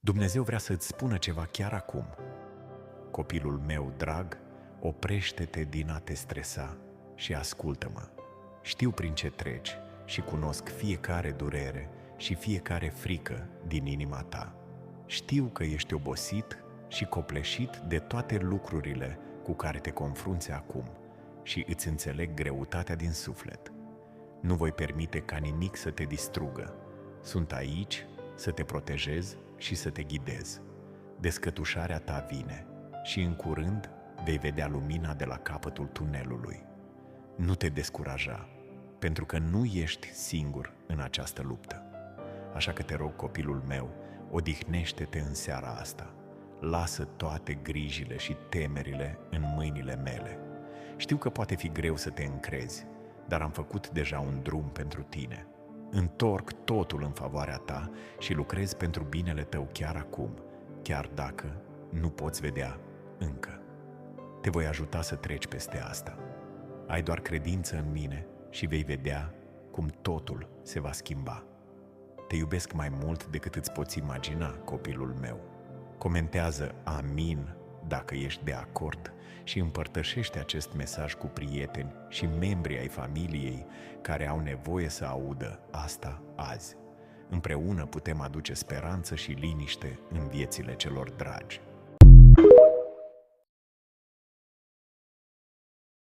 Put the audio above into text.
Dumnezeu vrea să-ți spună ceva chiar acum. Copilul meu drag, oprește-te din a te stresa și ascultă-mă. Știu prin ce treci și cunosc fiecare durere și fiecare frică din inima ta. Știu că ești obosit și copleșit de toate lucrurile cu care te confrunți acum și îți înțeleg greutatea din suflet. Nu voi permite ca nimic să te distrugă. Sunt aici să te protejez și să te ghidez. Descătușarea ta vine și în curând vei vedea lumina de la capătul tunelului. Nu te descuraja, pentru că nu ești singur în această luptă. Așa că te rog, copilul meu, odihnește-te în seara asta. Lasă toate grijile și temerile în mâinile mele. Știu că poate fi greu să te încrezi, dar am făcut deja un drum pentru tine. Întorc totul în favoarea ta și lucrez pentru binele tău chiar acum, chiar dacă nu poți vedea încă. Te voi ajuta să treci peste asta. Ai doar credință în mine și vei vedea cum totul se va schimba. Te iubesc mai mult decât îți poți imagina, copilul meu. Comentează amin dacă ești de acord și împărtășește acest mesaj cu prieteni și membri ai familiei care au nevoie să audă asta azi. Împreună putem aduce speranță și liniște în viețile celor dragi.